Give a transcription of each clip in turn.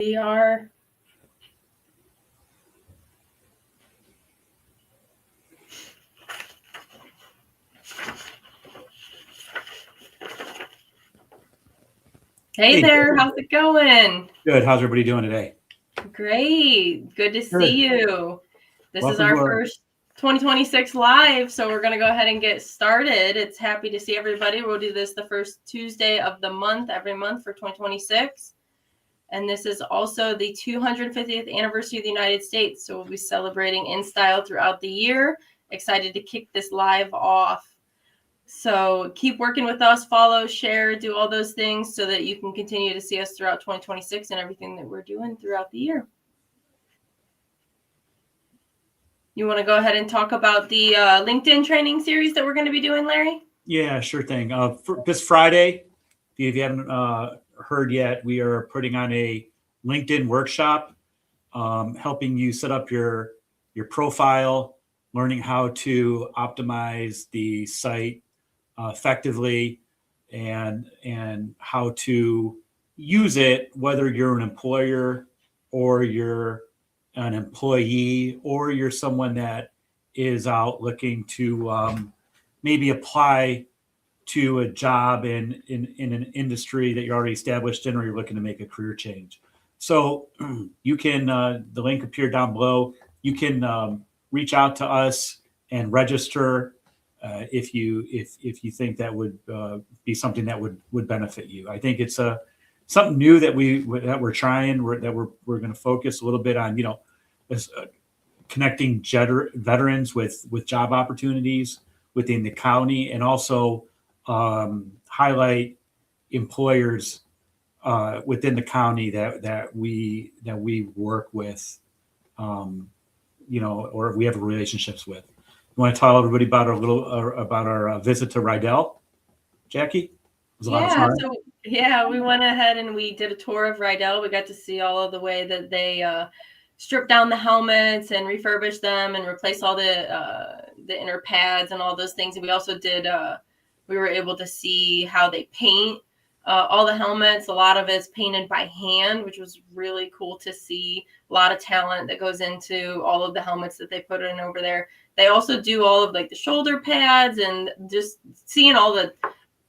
We are. Hey there, how's it going? Good. How's everybody doing today? Great. Good to see you. This is Welcome our to first 2026 live, so we're going to go ahead and get started. It's happy to see everybody. We'll do this the first Tuesday of the month, every month for 2026. And this is also the 250th anniversary of the United States, so we'll be celebrating in style throughout the year. Excited to kick this live off. So keep working with us, follow, share, do all those things so that you can continue to see us throughout 2026 and everything that we're doing throughout the year. You want to go ahead and talk about the LinkedIn training series that we're going to be doing, Larry? Yeah, sure thing. For this Friday, if you haven't heard yet, we are putting on a LinkedIn workshop, helping you set up your profile, learning how to optimize the site effectively, and how to use it, whether you're an employer or you're an employee or you're someone that is out looking to maybe apply to a job in an industry that you're already established in, or you're looking to make a career change. So you can, the link appeared down below. You can reach out to us and register if you think that would be something that would benefit you. I think it's something new that we're trying, that we're going to focus a little bit on, connecting veterans with job opportunities within the county, and also highlight employers within the county that we work with, or we have relationships with. You want to tell everybody about our visit to Rydell, Jackie? Yeah, we went ahead and we did a tour of Rydell. We got to see all of the way that they strip down the helmets and refurbish them and replace all the inner pads and all those things. And we also did, we were able to see how they paint all the helmets. A lot of it's painted by hand, which was really cool to see. A lot of talent that goes into all of the helmets that they put in over there. They also do all of like the shoulder pads, and just seeing all the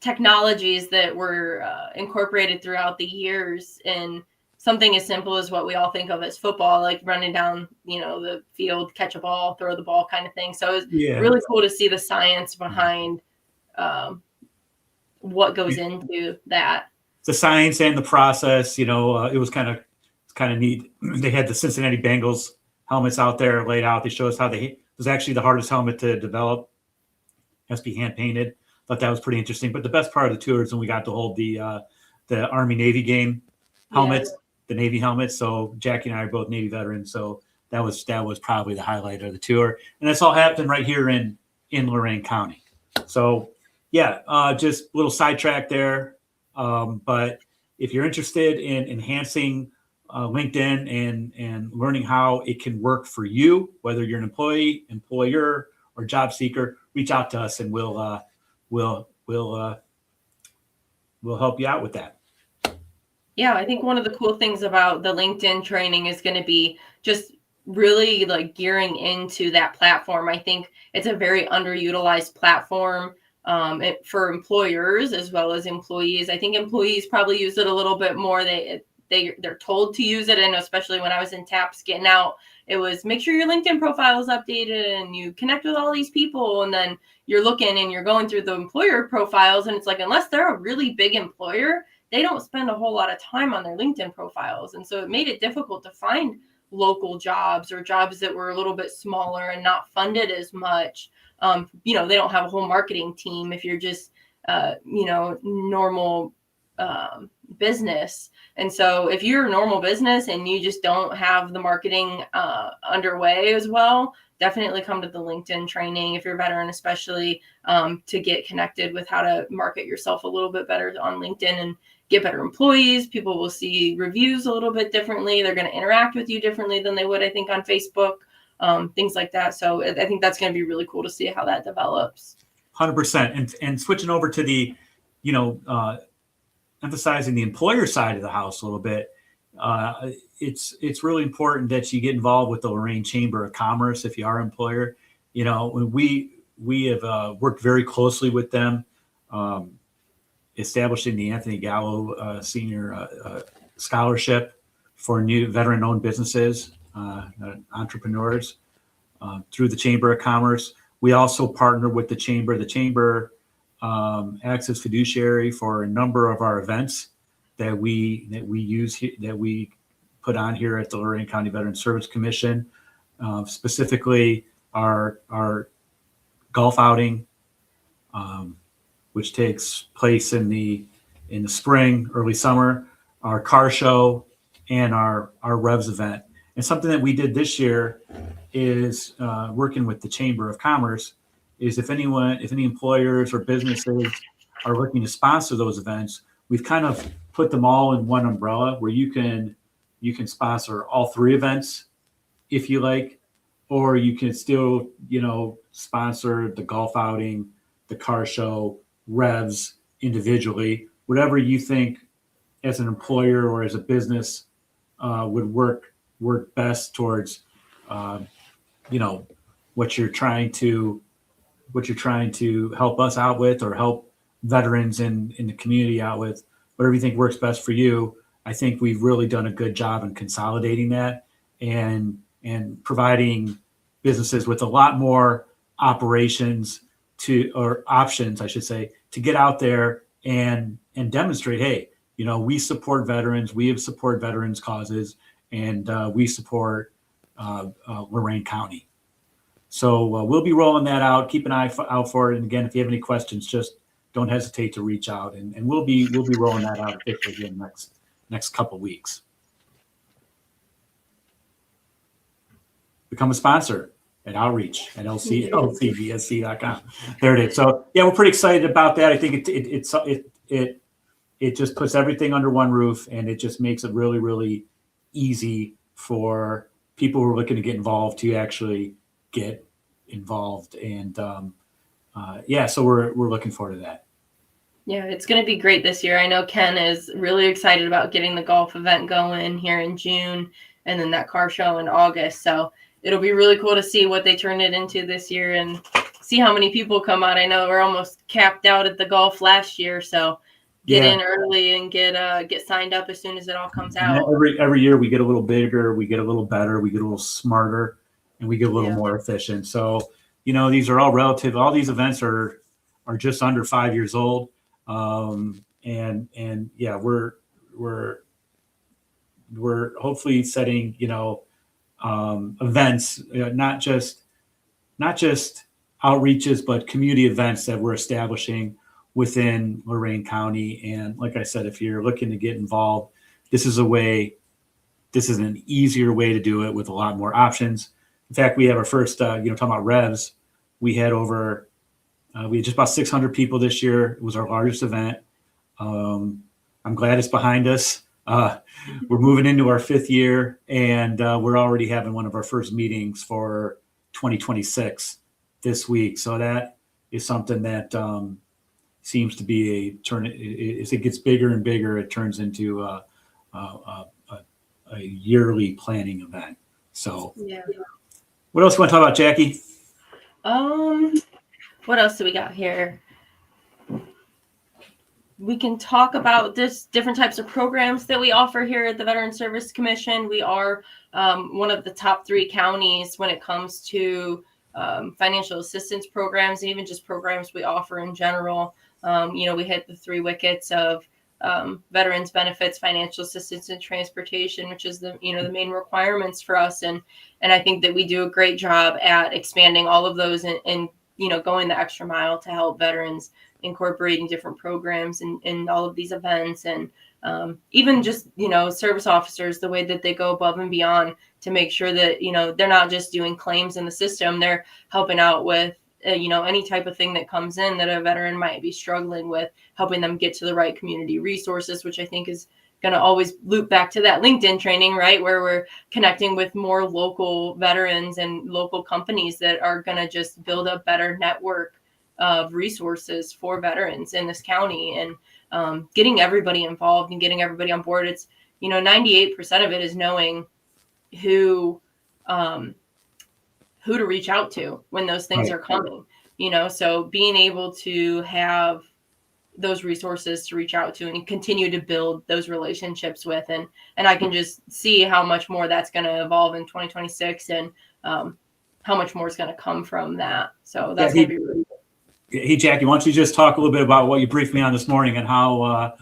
technologies that were incorporated throughout the years in something as simple as what we all think of as football, like running down, the field, catch a ball, throw the ball kind of thing. So it was really cool to see the science behind what goes into that. The science and the process, it was kind of neat. They had the Cincinnati Bengals helmets out there laid out. They showed us how it was actually the hardest helmet to develop. It has to be hand painted. Thought that was pretty interesting. But the best part of the tour is when we got to hold the Army Navy game helmets, the Navy helmets. So Jackie and I are both Navy veterans, so that was probably the highlight of the tour. And that's all happened right here in Lorain County. So just a little sidetrack there. But if you're interested in enhancing LinkedIn and learning how it can work for you, whether you're an employee, employer, or job seeker, reach out to us and we'll help you out with that. Yeah, I think one of the cool things about the LinkedIn training is going to be just really like gearing into that platform. I think it's a very underutilized platform for employers as well as employees. I think employees probably use it a little bit more. They're told to use it, and especially when I was in TAPS getting out, it was make sure your LinkedIn profile is updated and you connect with all these people. And then you're looking and you're going through the employer profiles, and it's like, unless they're a really big employer, they don't spend a whole lot of time on their LinkedIn profiles. And so it made it difficult to find local jobs or jobs that were a little bit smaller and not funded as much. They don't have a whole marketing team if you're just, normal business. And so if you're a normal business and you just don't have the marketing underway as well, definitely come to the LinkedIn training if you're a veteran, especially to get connected with how to market yourself a little bit better on LinkedIn and get better employees. People will see reviews a little bit differently. They're going to interact with you differently than they would, I think, on Facebook, things like that. So I think that's going to be really cool to see how that develops. 100%. And switching over to the, emphasizing the employer side of the house a little bit. it's really important that you get involved with the Lorain Chamber of Commerce if you are an employer. You know, we have worked very closely with them, establishing the Anthony Gallo Senior Scholarship for new veteran-owned businesses, entrepreneurs, through the Chamber of Commerce. We also partner with the Chamber. The Chamber acts as fiduciary for a number of our events that we put on here at the Lorain County Veterans Service Commission, specifically our golf outing, which takes place in the spring, early summer, our car show, and our Revs event. And something that we did this year is working with the Chamber of Commerce is if any employers or businesses are looking to sponsor those events, we've kind of put them all in one umbrella where you can sponsor all three events if you like, or you can still, sponsor the golf outing, the car show, Revs individually, whatever you think as an employer or as a business would work best towards, what you're trying to help us out with or help veterans in the community out with, whatever you think works best for you. I think we've really done a good job in consolidating that and providing businesses with a lot more options, I should say, to get out there and demonstrate, hey, we support veterans, we have support veterans causes, and we support Lorain County. So we'll be rolling that out. Keep an eye out for it. And again, if you have any questions, just don't hesitate to reach out, and we'll be rolling that out officially in the next couple of weeks. Become a sponsor at Outreach at lcvsc.com. There it is. So yeah, we're pretty excited about that. I think it just puts everything under one roof, and it just makes it really, really easy for people who are looking to get involved to actually get involved. And so we're looking forward to that. Yeah, it's going to be great this year. I know Ken is really excited about getting the golf event going here in June, and then that car show in August. So it'll be really cool to see what they turn it into this year and see how many people come out. I know we're almost capped out at the golf last year, so get in early and get signed up as soon as it all comes out. Every year we get a little bigger, we get a little better, we get a little smarter, and we get a little more efficient. So, these are all relative. All these events are just under 5 years old. We're hopefully setting, events, not just outreaches, but community events that we're establishing within Lorain County. And like I said, if you're looking to get involved, this is an easier way to do it with a lot more options. In fact, we have our first, talking about Revs, we had just about 600 people this year. It was our largest event. I'm glad it's behind us. We're moving into our 5th year, and we're already having one of our first meetings for 2026 this week. So that is something that seems to be as it gets bigger and bigger, it turns into a yearly planning event. So what else do you want to talk about, Jackie? What else do we got here? We can talk about different types of programs that we offer here at the Veterans Service Commission. We are one of the top 3 counties when it comes to financial assistance programs, and even just programs we offer in general. We hit the 3 wickets of veterans benefits, financial assistance, and transportation, which is the main requirements for us. And I think that we do a great job at expanding all of those and going the extra mile to help veterans, incorporating different programs in all of these events. And even just, service officers, the way that they go above and beyond to make sure that, they're not just doing claims in the system, they're helping out with, any type of thing that comes in that a veteran might be struggling with, helping them get to the right community resources, which I think is going to always loop back to that LinkedIn training, right? Where we're connecting with more local veterans and local companies that are going to just build a better network of resources for veterans in this county, and getting everybody involved and getting everybody on board. 98% of it is knowing who to reach out to when those things Right. are coming, so being able to have those resources to reach out to and continue to build those relationships with, and I can just see how much more that's going to evolve in 2026, and how much more is going to come from that. So that's going to be really good. Hey, Jackie, why don't you just talk a little bit about what you briefed me on this morning and how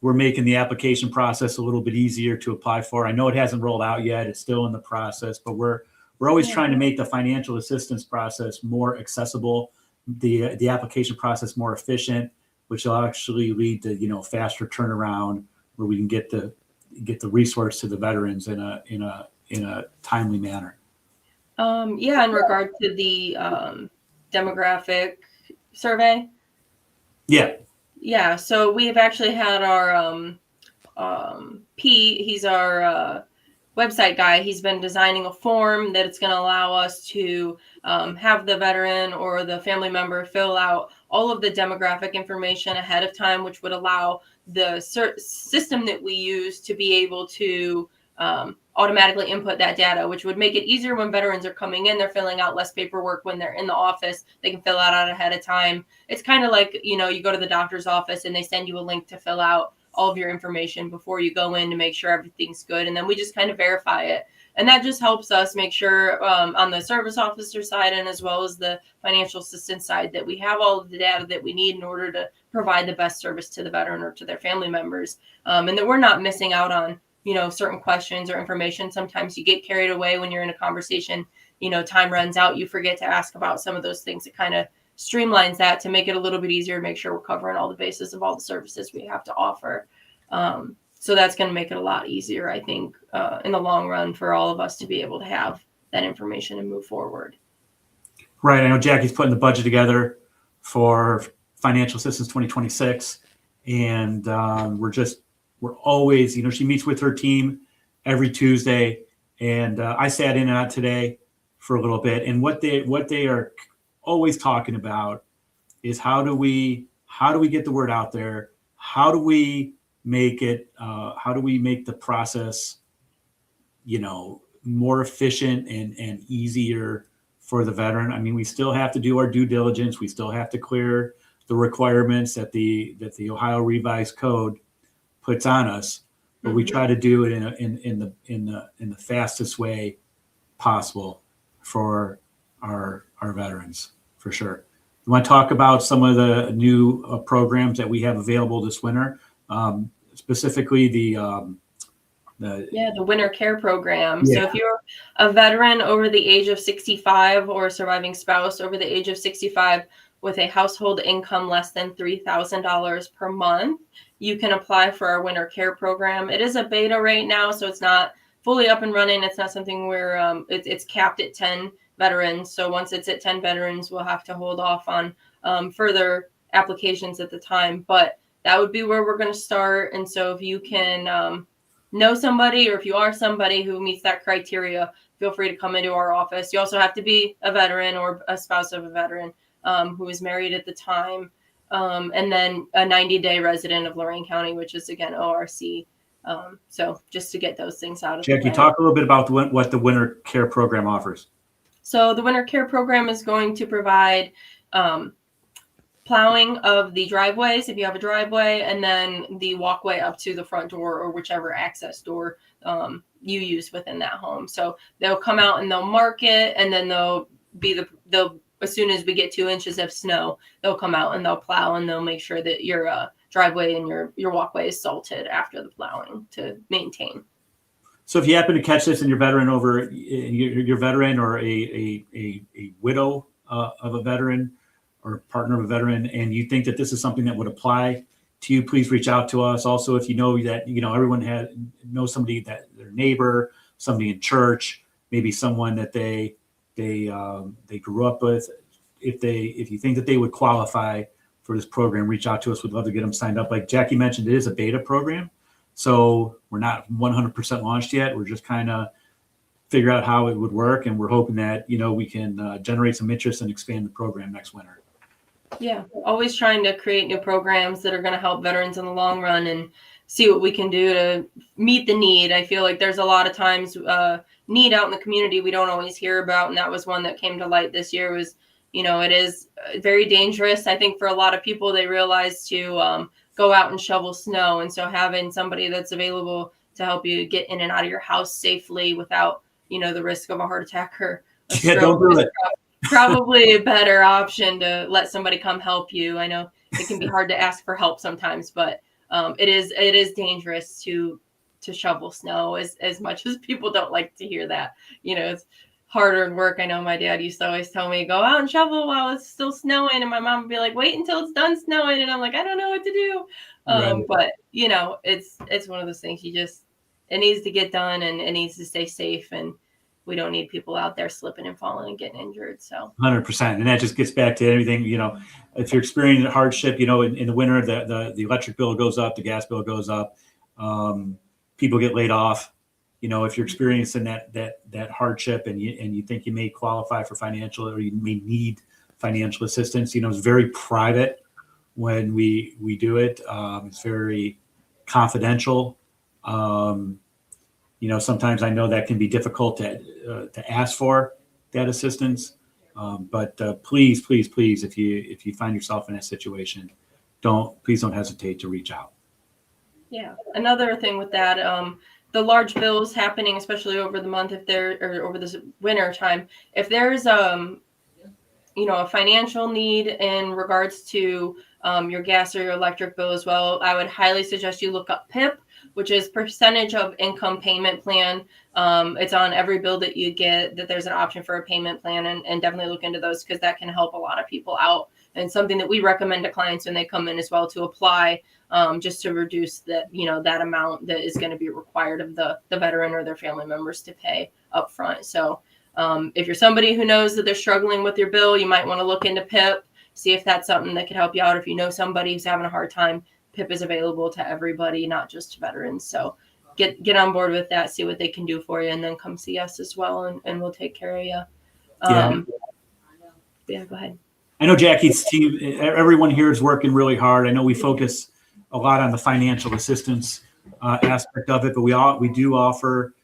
we're making the application process a little bit easier to apply for. I know it hasn't rolled out yet. It's still in the process, but we're always trying to make the financial assistance process more accessible, the application process more efficient, which will actually lead to, faster turnaround where we can get the resource to the veterans in a timely manner. In regard to the demographic survey. Yeah. So we have actually had our Pete, he's our website guy. He's been designing a form that it's going to allow us to have the veteran or the family member fill out all of the demographic information ahead of time, which would allow the system that we use to be able to automatically input that data, which would make it easier when veterans are coming in. They're filling out less paperwork when they're in the office. They can fill out ahead of time. It's kind of like, you go to the doctor's office and they send you a link to fill out all of your information before you go in to make sure everything's good. And then we just kind of verify it. And that just helps us make sure on the service officer side and as well as the financial assistance side that we have all of the data that we need in order to provide the best service to the veteran or to their family members. And that we're not missing out on, certain questions or information. Sometimes you get carried away when you're in a conversation, time runs out, you forget to ask about some of those things. It kind of streamlines that to make it a little bit easier to make sure we're covering all the bases of all the services we have to offer. So that's going to make it a lot easier, I think, in the long run for all of us to be able to have that information and move forward. Right. I know Jackie's putting the budget together for financial assistance 2026. And we're always, she meets with her team every Tuesday. And I sat in on it today for a little bit. And what they are always talking about is how do we get the word out there? How do we make it, how do we make the process, more efficient and easier for the veteran? I mean, we still have to do our due diligence. We still have to clear the requirements that the Ohio Revised Code puts on us, but we try to do it in the fastest way possible for our veterans, for sure. You want to talk about some of the new programs that we have available this winter, specifically the Winter Care Program. Yeah. So if you're a veteran over the age of 65 or a surviving spouse over the age of 65 with a household income less than $3,000 per month, you can apply for our Winter Care Program. It is a beta right now, so it's not fully up and running. It's not something where it's capped at 10 veterans. So once it's at 10 veterans, we'll have to hold off on further applications at the time. But that would be where we're going to start. And so if you can know somebody, or if you are somebody who meets that criteria, feel free to come into our office. You also have to be a veteran or a spouse of a veteran who is married at the time. And then a 90-day resident of Lorain County, which is, again, ORC. So just to get those things out of the way. Jackie, talk a little bit about what the Winter Care Program offers. So the Winter Care Program is going to provide plowing of the driveways, if you have a driveway, and then the walkway up to the front door or whichever access door you use within that home. So they'll come out and they'll mark it, and then they'll as soon as we get 2 inches of snow, they'll come out and they'll plow, and they'll make sure that your driveway and your walkway is salted after the plowing to maintain. So if you happen to catch this and you're veteran or a widow of a veteran or partner of a veteran, and you think that this is something that would apply to you, please reach out to us. Also, if you know that everyone knows somebody, that their neighbor, somebody in church, maybe someone that they grew up with, if you think that they would qualify for this program, reach out to us. We'd love to get them signed up. Like Jackie mentioned, it is a beta program, so we're not 100% launched yet. We're just kind of figure out how it would work, and we're hoping that we can generate some interest and expand the program next winter. Yeah, always trying to create new programs that are going to help veterans in the long run, and see what we can do to meet the need. I feel like there's a lot of times need out in the community we don't always hear about, and that was one that came to light this year. Was, it is very dangerous. I think for a lot of people, they realize to go out and shovel snow, and so having somebody that's available to help you get in and out of your house safely without the risk of a heart attack or a stroke, don't do it. probably a better option to let somebody come help you. I know it can be hard to ask for help sometimes, but it is dangerous to shovel snow, as much as people don't like to hear that. It's harder work. I know my dad used to always tell me, go out and shovel while it's still snowing, and my mom would be like, wait until it's done snowing, and I'm like, I don't know what to do. Right. But it's one of those things, it needs to get done, and it needs to stay safe, and we don't need people out there slipping and falling and getting injured. So 100%. And that just gets back to everything, if you're experiencing hardship, in the winter, the electric bill goes up, the gas bill goes up, people get laid off. If you're experiencing that hardship and you think you may qualify for financial, or you may need financial assistance, it's very private when we do it. It's very confidential. Sometimes I know that can be difficult to ask for that assistance. But please, if you find yourself in that situation, please don't hesitate to reach out. Yeah. Another thing with that, the large bills happening, especially over the month, or over this winter time, if there's a financial need in regards to your gas or your electric bill as well, I would highly suggest you look up PIP, which is percentage of income payment plan. It's on every bill that you get, that there's an option for a payment plan, and definitely look into those, because that can help a lot of people out, and something that we recommend to clients when they come in as well to apply, just to reduce that amount that is going to be required of the veteran or their family members to pay up front. So if you're somebody who knows that they're struggling with your bill, you might want to look into PIP, see if that's something that could help you out. If you know somebody who's having a hard time, PIP is available to everybody, not just to veterans. So get on board with that, see what they can do for you, and then come see us as well, and we'll take care of you. Yeah, go ahead. I know Jackie's team, everyone here is working really hard. I know we focus a lot on the financial assistance aspect of it, but we do offer,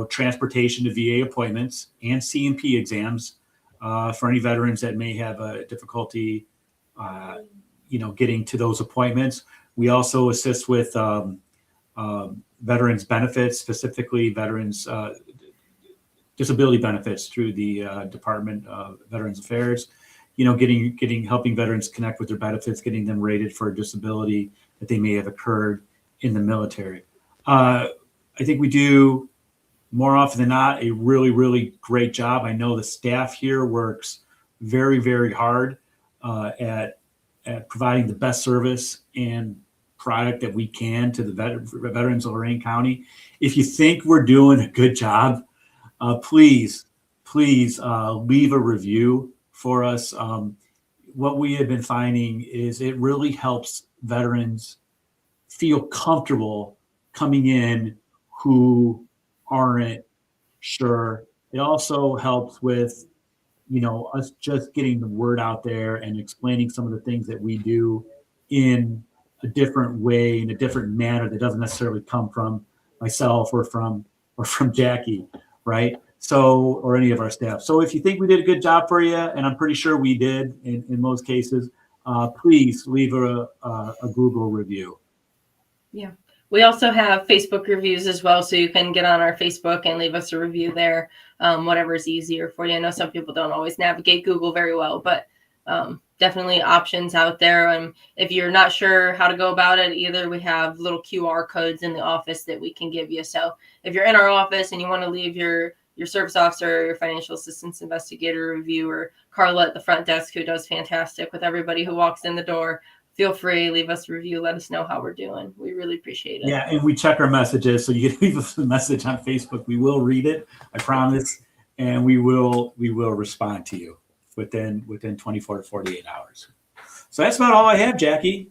transportation to VA appointments and C&P exams for any veterans that may have a difficulty, getting to those appointments. We also assist with veterans benefits, specifically veterans disability benefits through the Department of Veterans Affairs. Helping veterans connect with their benefits, getting them rated for a disability that they may have occurred in the military. I think we do, more often than not, a really, really great job. I know the staff here works very, very hard at providing the best service and product that we can to the veterans of Lorain County. If you think we're doing a good job, please leave a review for us. What we have been finding is it really helps veterans feel comfortable coming in who aren't sure. It also helps with, us just getting the word out there and explaining some of the things that we do in a different way, in a different manner that doesn't necessarily come from myself or from Jackie, right? So, or any of our staff. So if you think we did a good job for you, and I'm pretty sure we did in most cases, please leave a Google review. Yeah. We also have Facebook reviews as well, so you can get on our Facebook and leave us a review there, whatever is easier for you. I know some people don't always navigate Google very well, but definitely options out there. If you're not sure how to go about it either, we have little QR codes in the office that we can give you. So if you're in our office and you want to leave your service officer, your financial assistance investigator review, or Carla at the front desk, who does fantastic with everybody who walks in the door, feel free, leave us a review. Let us know how we're doing. We really appreciate it. Yeah, and we check our messages. So you can leave us a message on Facebook. We will read it, I promise. And we will respond to you within 24 to 48 hours. So that's about all I have, Jackie.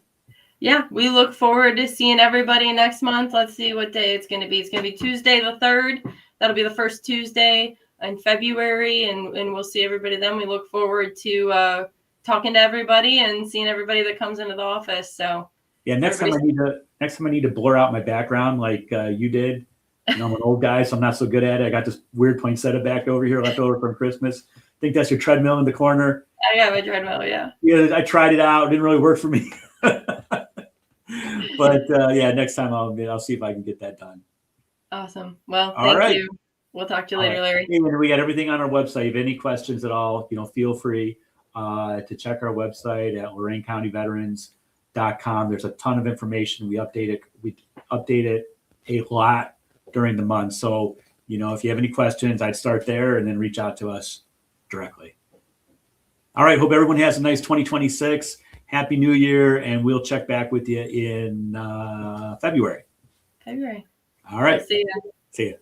Yeah, we look forward to seeing everybody next month. Let's see what day it's going to be. It's going to be Tuesday the 3rd. That'll be the first Tuesday in February, and we'll see everybody then. We look forward to talking to everybody and seeing everybody that comes into the office. So Yeah, next time I need to blur out my background like you did. You know, I'm an old guy, so I'm not so good at it. I got this weird poinsettia back over here left over from Christmas. I think that's your treadmill in the corner. I have a treadmill, yeah. Yeah, I tried it out. It didn't really work for me. But yeah, next time I'll see if I can get that done. Awesome. Well, All right. you. We'll talk to you later, Larry. Hey, we got everything on our website. If any questions at all, feel free to check our website at loraincountyveterans.com. There's a ton of information. We update it a lot during the month. So, if you have any questions, I'd start there and then reach out to us directly. All right. Hope everyone has a nice 2026. Happy New Year. And we'll check back with you in February. February. All right. See you. See you.